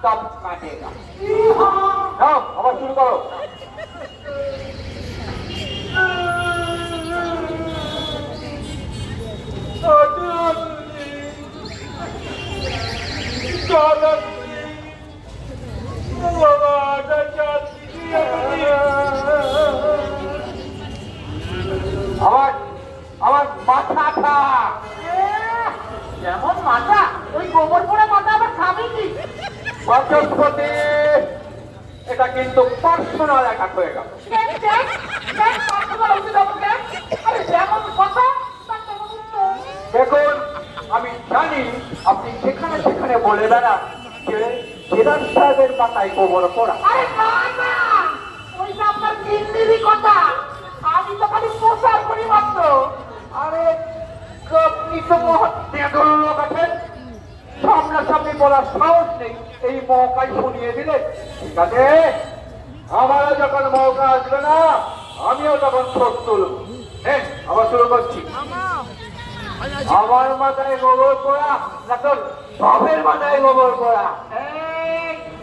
तब काटेगा। जाओ আবার শুরু করো। আমার আমার মাথাটা যেমন মাথা ওই গোবর পড়ে মাথা আবার খাবি কি? বাচস্পতি, এটা কিন্তু পার্সোনাল অ্যাটাক হয়ে গেল। দেখুন, আমি জানি আপনি সেখানে সেখানে বলে বেড়ান যে জেদার সাহেবের মাথায় গোবর পড়া। আরে না না, ওইটা আপনার কিন্দিরই কথা, আমি তো খালি প্রচার করি মাত্র। আরে আপনি তো মহাত্মেদুর লোক আছেন, সামনাসামনি বলার সাহস নেই, এই মৌকাই শুনিয়ে দিলেন। ঠিক আছে, আমারও যখন মৌকা আসবে না আমিও তখন ছোট তুলব। হ্যাঁ, আবার শুরু করছি। আমার মাথায় গোবর পড়া না তোর বাপের মাথায় গোবর পড়া?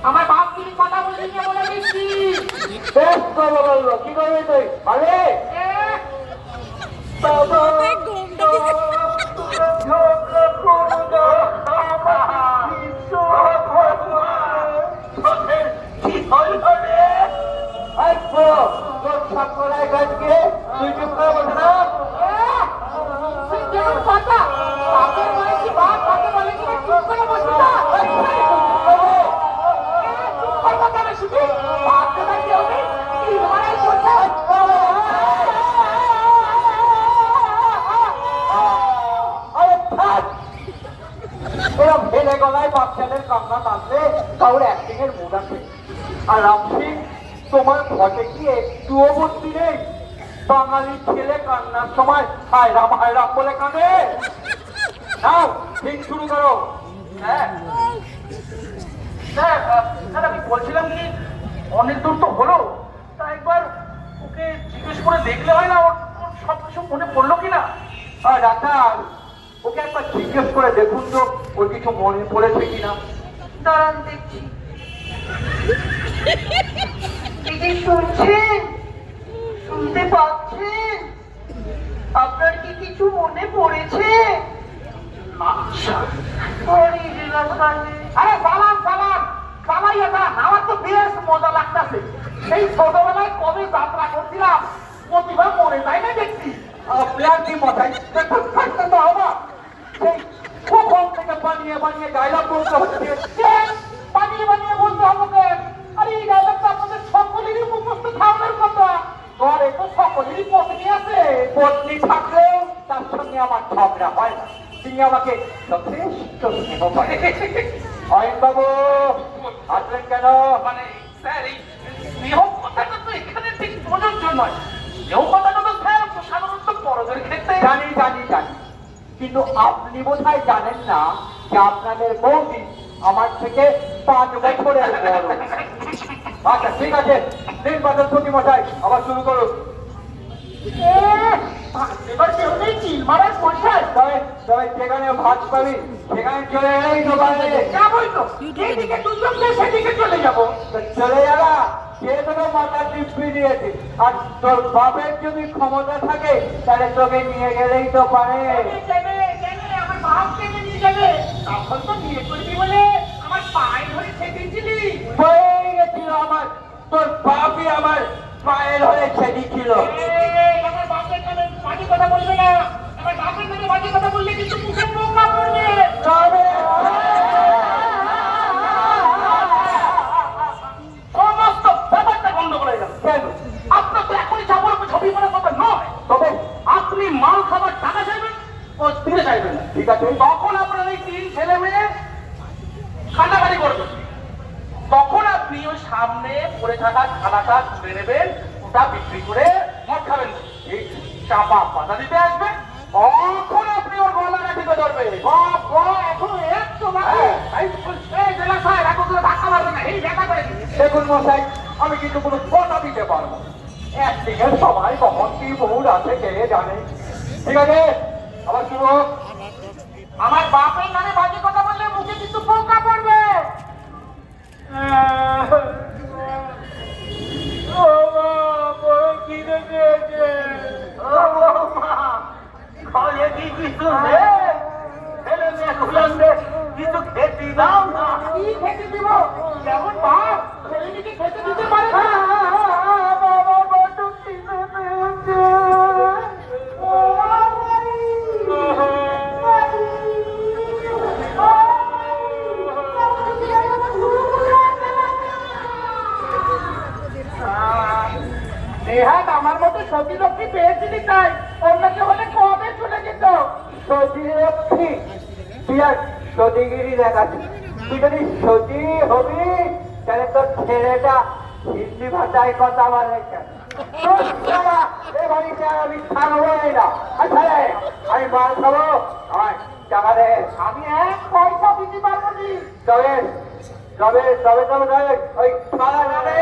আমার বাপ তুমি কথা বলে নিয়ে বলে দিচ্ছি। বেশ কথা বললো, কি করবি তুই? আরে তুই চুপ করে বলছে না? কথা বাপের বলেছি, বাপ বাপে বলে কি চুপ করে বসে না? চুপ করবো কেন শুধু? বাপ দাদা কেউ নেই, কি লড়াই করছে? এরকম হেলে গলায় বাচ্চাদের কান্না টানলে কাউর অ্যাক্টিং এর মুড আছে। আর রামসিং, তোমার ঘটে কি একটুও বুদ্ধি নেই? বাঙালি ছেলে কান্নার সময় হায় রাম বলে কাঁদে। নাও ঠিক শুরু করো। হ্যাঁ স্যার, আমি বলছিলাম কি, অনেক দূর তো হলো, তা একবার ওকে জিজ্ঞেস করে দেখলে হয় না, ওর সব কিছু মনে পড়লো কিনা? আর ডাক্তার, ওকে একবার জিজ্ঞেস করে দেখুন তো ওর কিছু মনে পড়েছে কিনা। দাঁড়ান দেখছি। দিদি শুনছেন? শুনতে পাচ্ছেন? আপনার কি কিছু মনে পড়েছে? আরে সালাম সালাম সালাইয়া যান, আমার তো বেশ মজা লাগতেছে। সেই ছোটবেলায় কবে যাত্রা করছিলাম, প্রতিভা মনে যায় না দেখছি। আপনার কি মতাই থাকতে তো হবা? সেই কখন থেকে বানিয়ে বানিয়ে ডায়লগ বলতে হচ্ছে। বানিয়ে বানিয়ে বলতে হবে। আরে এই ডায়লগটা আপনাদের সকলেরই মুখস্থ থাকার কথা। ঘরে তো সকলেরই পত্নী আছে। পত্নী থাকলেও তার সঙ্গে আমার ঝগড়া হয় না। তিনি আমাকে যথেষ্ট স্নেহ করে। অয়ন বাবু আসলেন কেন? মানে স্যার, এই স্নেহ কথাটা তো এখানে ঠিক প্রযোজ্য নয়। স্নেহ কথাটা তো স্যার সাধারণত বড়দের ক্ষেত্রে। জানি জানি জানি, কিন্তু আপনি বোধহয় জানেন না যে আপনাদের বৌদি আমার থেকে 5 বছরের বড়। আচ্ছা ঠিক আছে, দিন বাচস্পতি মশাই আবার শুরু করুন। এবার কেউ নেই চিল মারার পয়সায়। তবে যেখানে ভাত পাবি সেখানে চলে এলেই তো পারে। যাবই তো, এইদিকে দুজন সেদিকে চলে যাবো। চলে যাবা, সে তোকে মাথা টিপি দিয়েছে। আর তোর বাপের যদি ক্ষমতা থাকে তাহলে তোকে নিয়ে গেলেই তো পারে। আমার বাপ থেকে নিয়ে যাবে, তখন তো বিয়ে করবি বলে আমার পায়ে ধরে ছেড়েছিলি। হয়ে গেছিল আমার, তোর বাপই আমার পায়ের হয়ে ছেড়েছিল। আমার বাপের নামে বাজে কথা বলবে না, আমার বাপের নামে বাজে কথা বললে কিন্তু মুখে পোকা পড়বে। সমস্ত ব্যাপারটা গন্ডগোল হয়ে গেল। কেন? আপনার তো এখনই চাপড় ছবি করার কথা নয়। তবে আপনি মাল খাবার টাকা চাইবেন, ও দিতে চাইবেন না। ঠিক আছে, তখন আপনার এই 3 ছেলে মেয়ে কান্নাকাটি করবে। তখন আপনি ওই সামনে পড়ে থাকা খানাটা তুলে নেবেন, ওটা বিক্রি করে মদ খাবেন। এই চাপা পাতা দিতে আসবে, তখন আপনি ওর গলাটা টিপে ধরবে। এখন একটু ধাক্কা মারবে না, এই দেখা করে দিচ্ছে। দেখুন মশাই, আমি কিন্তু কোনো কথা দিতে পারবো না। একদিনের সময় কখন কি বহু আছে কে জানে। ঠিক আছে, আবার শুরু হোক। আমার বাপের নামে বাজে কথা বললে মুখে কিন্তু পোকা পড়বে। কেমন ভাব ছেলেটিকে খেতে দিতে পারে না। বাবা বড্ড খিদে পেয়েছে। নেহাত আমার মতো সতী লক্ষ্মী পেয়েছিলি তাই, অন্যকে হলে কবে চলে যেত। সতী লক্ষ্মী, তুই আর সতীগিরি দেখাচ্ছিস। তুই যদি সতী হবি তাহলে তোর ছেলেটা হিন্দি ভাষায় কথা বলে কেন? এ বাড়িতে আর আমি থাকবোই না। আচ্ছা রে, আমি মাল খাবো, আমার টাকা দে। আমি এক পয়সা দিতে পারবো নি। তবে তবে তবে তবে তবে ওই খাওয়া যাবে।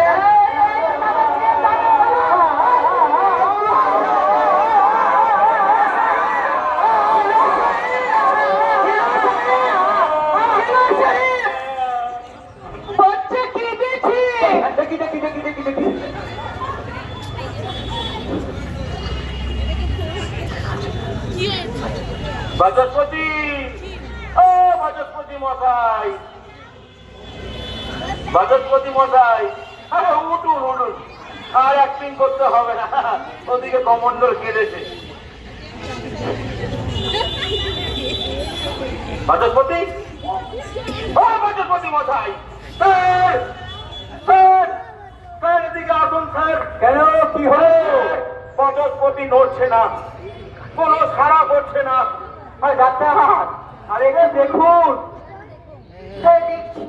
বাচ্চা কেঁদেছে। দেখি দেখি দেখি দেখি দেখি। বাচস্পতি, ও বাচস্পতি মশাই, বাচস্পতি মশাই, আরে উঠুন উঠুন, আর অ্যাক্টিং করতে হবে না, ওদিকে কমন্ডল কেঁদেছে। বাচস্পতি, ও বাচস্পতি মশাই, স্যার স্যার স্যার এদিকে আসুন স্যার। কেন, কি হলো? বাচস্পতি নড়ছে না, কোনো সাড়া করছে না। আরে ডাক্তার, আরে এখানে দেখুন। এই দেখছি।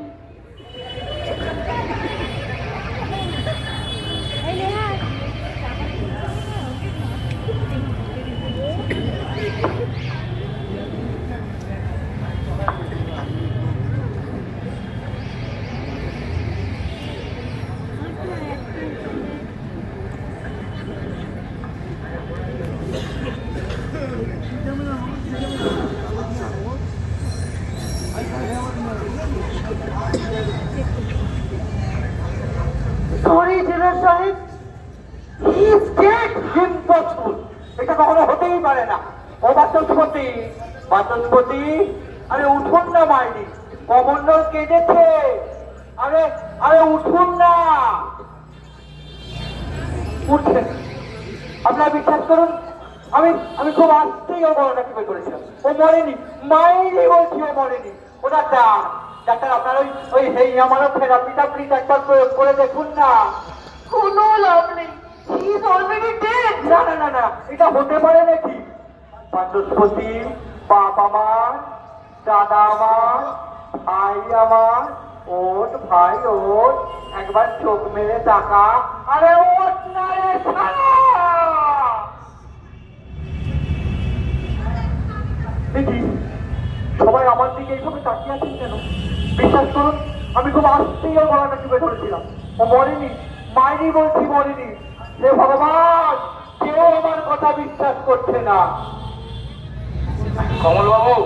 Sorry, জেলার সাহেব, he is dead. Impossible. এটা কখনো হতেই পারে না। ও বাচস্পতি, বাচস্পতি, আরে উঠুন না মাইনি, কমন্ডল কেঁদেছে। আরে আরে উঠুন না। উঠছেন? আপনারা বিশ্বাস করুন, আমি আমি খুব আস্তেই ও গলাটা টিপে ধরেছিলাম। ও মরেনি, মাইনি বলছি, ও মরেনি। ও ডাক্তার, ডাক্তার আপনার ওই ওই সেই আমারও থেরাপিটা প্লিজ একবার প্রয়োগ করে দেখুন না। কোনো লাভ নেই, হি ইজ অলরেডি ডেড। না না না না, এটা হতে পারে নাকি? বাচস্পতি, বাপ আমার, দাদা আমার, ভাই আমার, ওট ভাই ওট, একবার চোখ মেরে তাকা। আরে ওট না রে শালা! দেখি সবাই আমার দিকে এইভাবে তাকিয়ে আছেন কেন? বিশ্বাস করুন, আমি খুব আস্তেই ওর গলাটা টিপে ধরেছিলাম। ও মরেনি, মাইনি বলছি, মরেনি। হে ভগবান, কেউ আমার কথা বিশ্বাস করছে না। কমলবাবু,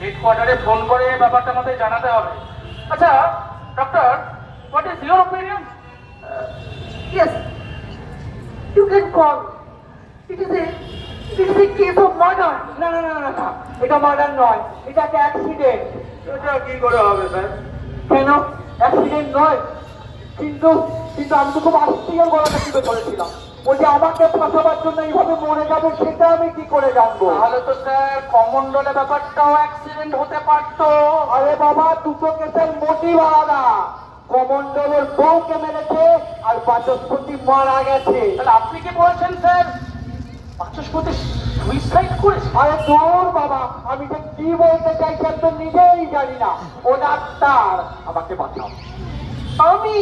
হেডকোয়ার্টারে ফোন করে ব্যাপারটা আমাদের জানাতে হবে। আচ্ছা doctor, what is your opinion? Yes, you can call. It is a case of murder. না না না না না, এটা মার্ডার নয়, এটা একটা অ্যাক্সিডেন্ট। এটা কি করে হবে স্যার? কেন অ্যাক্সিডেন্ট নয়? কিন্তু কিন্তু আমি তো খুব আস্তেই ওর গলাটা টিপে ধরেছিলাম। ও যে আমাকে ফাঁসাবার জন্য এইভাবে মরে যাবে সেটা আমি কি করে জানবো? তাহলে তো স্যার কমন্ডলের ব্যাপারটাও অ্যাক্সিডেন্ট হতে পারতো। আরে বাবা, দুটো কেসের মোটিভ আলাদা। কমন্ডলের বউকে মেরেছে আর বাচস্পতি মারা গেছে। তাহলে আপনি কি বলছেন স্যার বাচস্পতি সুইসাইড করেছে? আরে দূর বাবা, আমি যে কি বলতে চাইছি আমি তো নিজেই জানি না। ও ডাক্তার, আমাকে বাঁচাও। আমি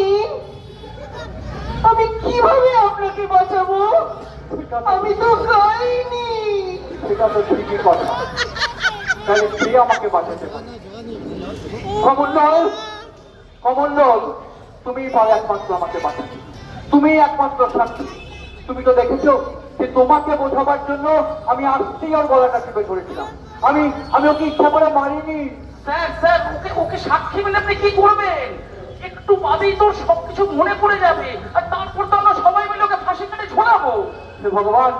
আমি কিভাবে আপনাকে বাঁচাবো? আমি তো খাইনি। সেটা তো ঠিকই কথা, তাহলে কে আমাকে বাঁচাতে পারে? কমন্ডল, কমন্ডল, তুমি পারো একমাত্র আমাকে বাঁচাতে। তুমি একমাত্র সাক্ষী। তুমি তো দেখেছো যে তোমাকে বোঝাবার জন্য আমি আস্তেই ওর গলাটা টিপে ধরেছিলাম। আমি আমি ওকে ইচ্ছা করে মারিনি। স্যার স্যার ওকে ওকে সাক্ষী মেনে আপনি কি করবেন? একটু বাদেই তো সবকিছু মনে পড়ে যাবে, আর তারপর তো আমরা সবাই মিলে ওকে ফাঁসি কাটে ঝোলাবো। হে ভগবান,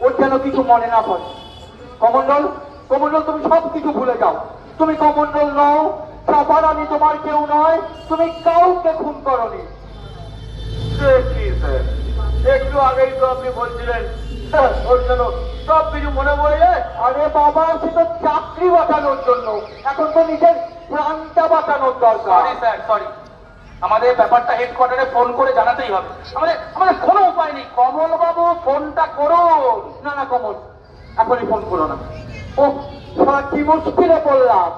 ওর যেন কিছু মনে না পড়ে। কমন্ডল, কমন্ডল, তুমি সব কিছু ভুলে যাও। তুমি কমন্ডল নও, চাপারানি তো তোমার কেউ নয়, তুমি কাউকে খুন করনি। সে কি স্যার, একটু আগেই তো আপনি বলছিলেন ওর জন্য সব কিছু মনে পড়ে যায়। আরে বাবা, সে তো চাকরি বাঁচানোর জন্য, এখন তো নিজের প্রাণটা বাঁচানোর দরকার। Sorry sir, sorry. আমাদের ব্যাপারটা হেডকোয়ার্টারে ফোন করে জানাতেই হবে। আমাদের আমাদের কোনো উপায় নেই। কমল বাবু, ফোনটা করুন। না না কমল, এখনই ফোন করো না। ও সারা কি মুশকিলে পড়লাম।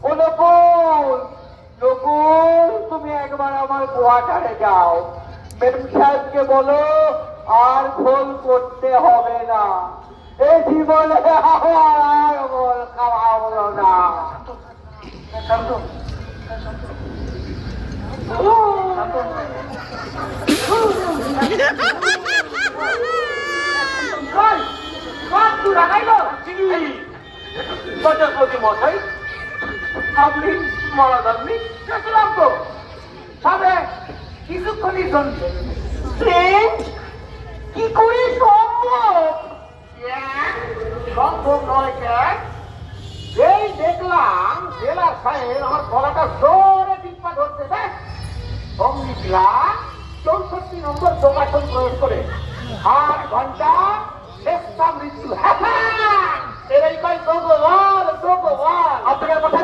ও নকুল, নকুল, তুমি একবার আমার কোয়ার্টারে যাও, মেম সাহেবকে বলো আর ভুল করতে হবে না, এই জীবনে আর ভুল খাওয়া হলো না। শান্ত, বাচস্পতি মশাই, আপনি মারা যাননি? দেখলাম তো, তবে কিছুক্ষণই শুনছে। কি করে সম্ভব? সম্ভব নয় কেন? এই দেখলাম জেলার সাহেব আমার গলাটা জোরে টিপ্পা ধরতে, দেখ অমনি দিলাম 64 নম্বর প্রকাশন প্রয়োগ করে 8 ঘন্টা শেষটা মৃত্যু। এরাই কয় ভগবান, ভগবান। আপনার কথা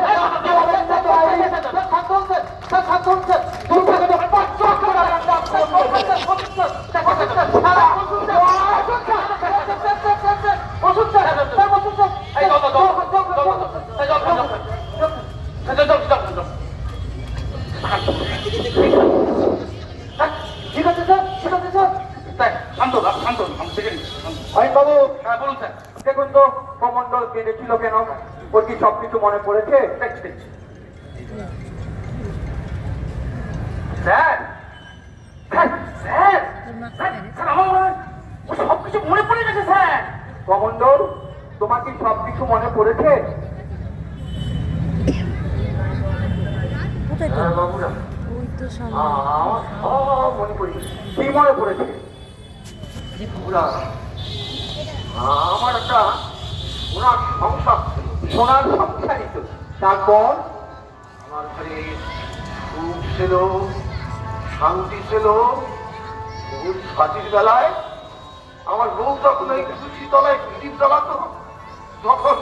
ঠিক আছে স্যার, ঠিক আছে স্যার। বাবু, হ্যাঁ বলুন স্যার। দেখুন তো কমন্ডল কেঁদেছিল কেন, ওর কি সবকিছু মনে পড়েছে? Sir, sir, sir, sir, sir, আমার মনে হয় ও সবকিছু মনে পড়ে গেছে স্যার। কমন্ডল, তোমার কি সবকিছু মনে পড়েছে? কোথায় তো? হ্যাঁ বাবুরা, ওই তো সামনে। আমার সব মনে পড়েছে। কি মনে পড়েছে? বাবুরা, আমার একটা সোনার সংসার, সোনার সংসারই তো। তারপর আমার ঘরে সুখ ছিল, শান্তি ছিল। ওই সাথীর বেলায় আমার বউ যখন ওই তুলসী তলায় প্রদীপ জ্বালাতো, তখন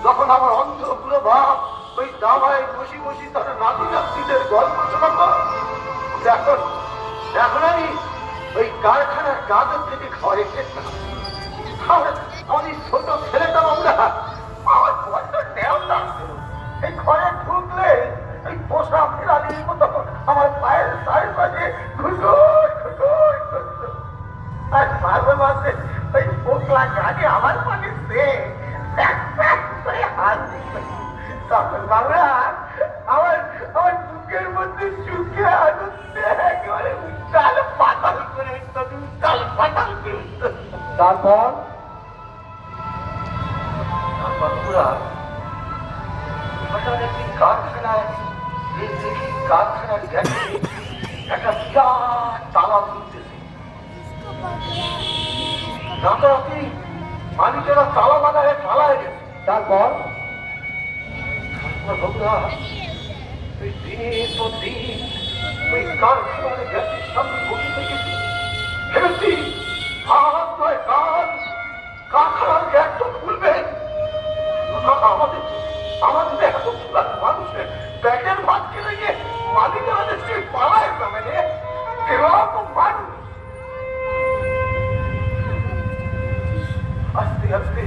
যখন আমার অন্ধ পুরো ভাব ওই দাবায় বসি বসি তারা নাতি নাতিদের গল্প শোনাতো, এখন এখন আমি ওই কারখানার গাছের থেকে ঘরে খেতাম। আমাদের ছোট ছেলেটা আমরা আমার বড্ড দেওয়া, এই ঘরে ঢুকলে এই পোষা ফেরালির মতো আমার পায়ের চারিপাশে ঘুষুর ঘুষুর করতো। আর মাঝে মাঝে ওই পোকলা গাড়ি আমার পাশে হাত দিত। তখন বাংলা আমার আমার বুকের মধ্যে চুকে আনন্দে একেবারে উত্তাল পাতাল করে উঠতো, উত্তাল পাতাল করে উঠতো। তারপর হঠাৎ একদিন কারখানায় দেখি কারখানার গেছে একটা বিরাট তালা খুলতেছে। রাতারাতি মালিকেরা তালা লাগায় পালায় গেছে। তারপর বগুড়া ওই দিনের পর দিন ওই কারখানার গ্যাসের সামনে বসে থেকেছি, ভেবেছি হাত নয় কান, কারখানার গ্যাস তো খুলবে। আমাদের আমাদের এত পুরান মানুষের ব্যাগের ভাত খেলে গিয়ে মালিকেরা দেশে পালায় যাবে রে, এরকম মানুষ। আস্তে আস্তে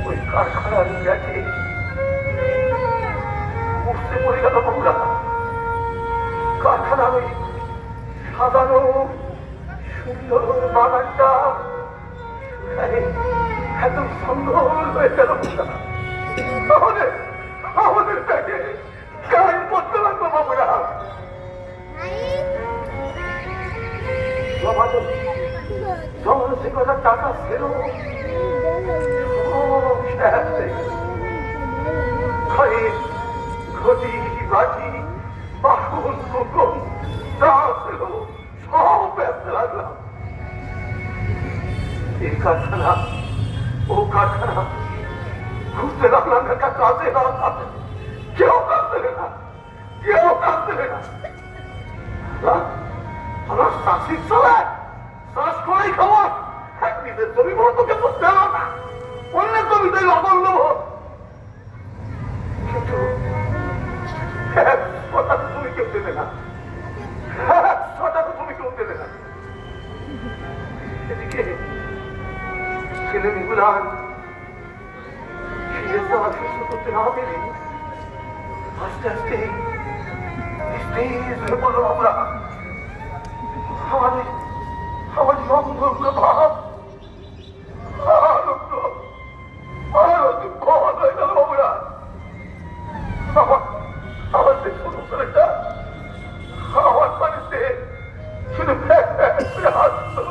ওই কারখানার গ্যাসে উঠতে পড়ে গেল বগুড়া। কারখানার ওই সাজানো সুন্দর বাগানটা এত সুন্দর হয়ে গেল বগুড়া। আমাদের আমাদের ব্যাগে গান পড়তে লাগলো বাবুরা। যখন সে কথা টাকা ছিল ঘরের ঘটি বাটি বাসন কোকন যা ছিল সব ব্যস্ত লাগলাম। এই কারখানা ও কারখানা ঘুরতে লাগলাম, একটা কাজে লাগলাম, কেউ কাজ দেবে না, আমার শাসির চলে শ্বাস করেই খাবার নিজের জমি বড় তোকে বুঝতে হবে না অন্যের জমিতে লবণ নেবো কিন্তু কথা তো তুমি কেউ দেবে না কথা তো তুমি কেউ দেবে না এদিকে ছেলে মেয়েগুলার ফিরে যাওয়া সুস্থ করতে না পেরে আস্তে আস্তে স্টেজ হয়ে পড়লো আমরা আমাদের আমাদের অঙ্গ ভাব আনন্দ আরো দুঃখ হয়ে গেল আমরা আমাদের ছোট ছেলেটা আমার বাড়িতে শুধু হাসতো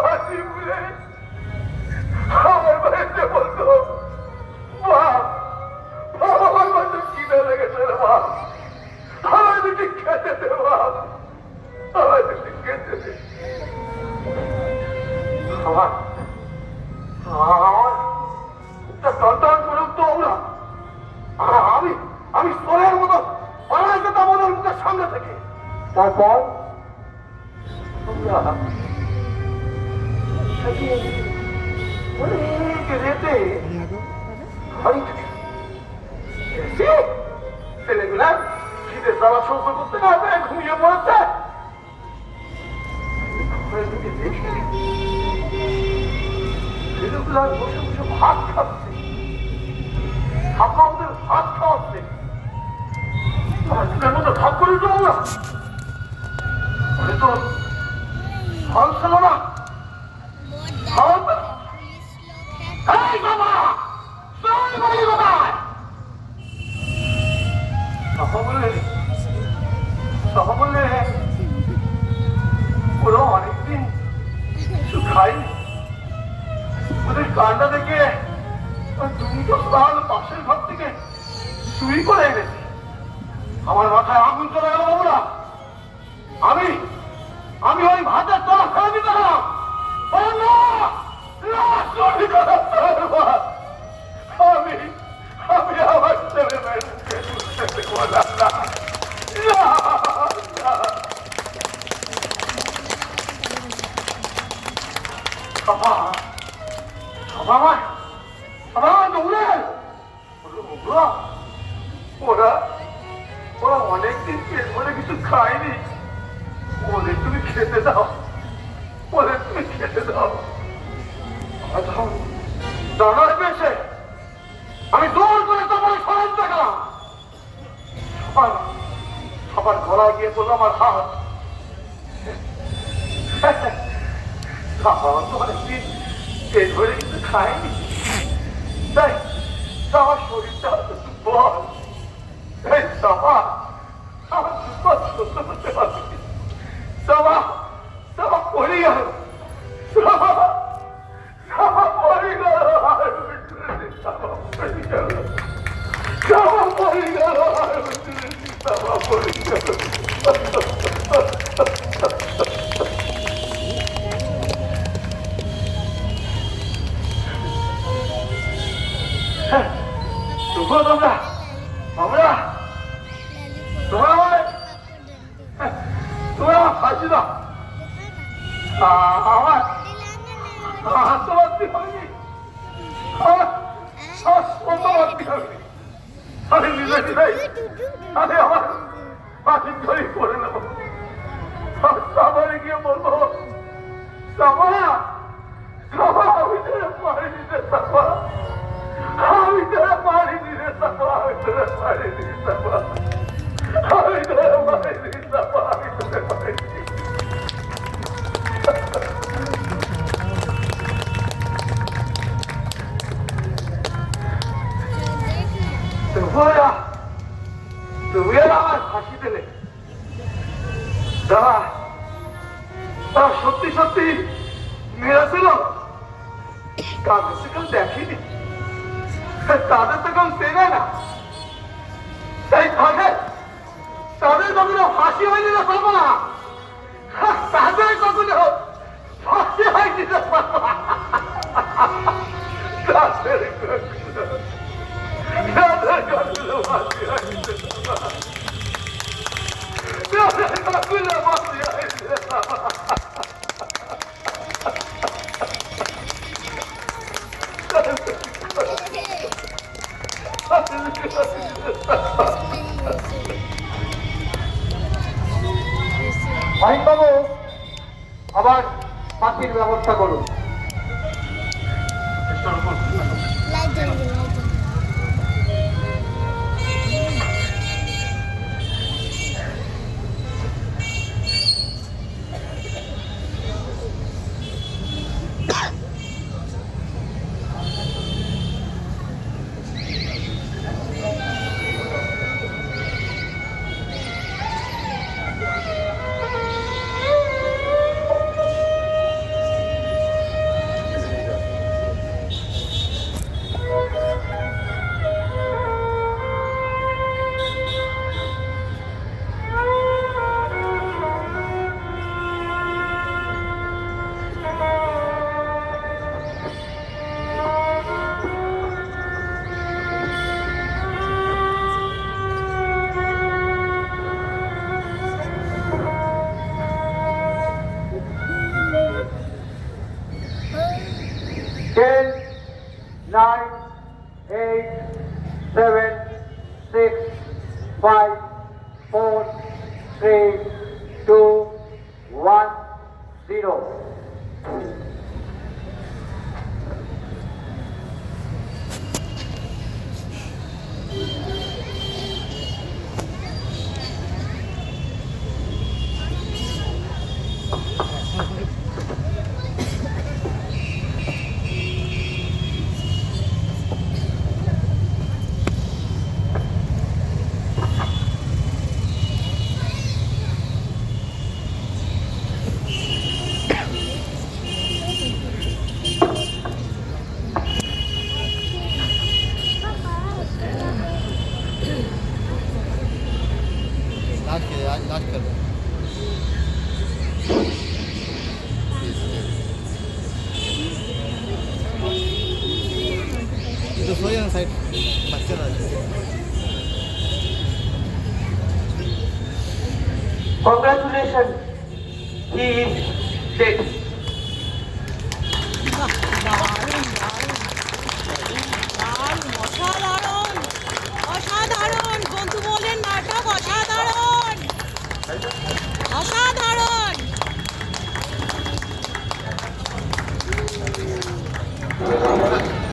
হাসি বলে আমার বাড়িতে বলতো মা আমার বাড়িতে কিনে লেগেছে রে মা আমার দিকে খেতে দে মা আমার দিকে খেতে দে আমার টন করে উঠতো ওরা আমি আমি সোলের মতো পালা যেতাম ওদের মুখের সামনে থেকে তারপর অনেক রেতে ছেলেগুলা খিদে জ্বালা সহ্য করতে না হবে ঘুমিয়ে পড়েছে দেখি ছেলেগুলা বসে বসে ভাত খাচ্ছে আমাদের ভাত খাওয়াচ্ছে আমার মধ্যে ভাগ করে দেবো না তো ফল ছিল না ওরা অনেকদিন কিছু খাইনি ওদের কান্না দেখে তুমি তো সাল পাশের ঘর থেকে চুরি করে এনেছি আমার মাথায় আগুন চলে গেল বাবুরা আমি ওই ভাতের তলা ফেলে দিতে গেলাম আমি আমার ছেলে মেয়েকে বললাম না ওরা অনেকদিন পেট ভরে কিছু খায়নি ওদের তুমি খেতে দাও ওদের তুমি খেতে দাও দাঁড়ায় পেয়েছে আমি জোর করে তোমার সরঞ্জ গেলাম সবার গলায় গিয়ে বললো আমার হাত অনেকদিন পেট ভরে কিছু খায়নি তাই আমার শরীরটা দুর্বল আমার দুর্বল সহ্য করতে পারছি পড়ে গেল পড়ে গেল তোমরা আমার ফাঁসি দাও আমার আত্মবাদী হয়নি আমি নিজে নিজেই আমি আমার ফাঁসি ধরে করে নেব সাবারে গিয়ে বলবো সাবা আমি তোরা পারিনি রে সাবা আমি তোরা পারিনি রে সাবা আমি তোরা পারিনি সাবা আমি তোরা পারিনি সাবা আমি তোরা পারিনি তুমি আমার ফাঁসি দিলে তারা সত্যি সত্যি মেরেছিল তাদের তো কেউ দেখেনি তাদের তো কেউ চেনে না তাই তাদের কখনো ফাঁসি হয়নি না পাবো না তাদের কখনো ফাঁসি হয়নি না পাবো তাদের কখনো ফাঁসি হয়নি কথাগুলো মনে হয়েছে। মাহিমবাবু আবার পাখির ব্যবস্থা করুন। লাইট জ্বলবে, লাইট জ্বলবে। 10, 9, 8, 7, 6, 5, 4, 3, 2, 1, 0. लास्ट कर तो सो जाना साइड बच्चे Congratulations, he is dead. অসাধারণ অসাধারণ বন্ধু বলেন নাটক অসাধারণ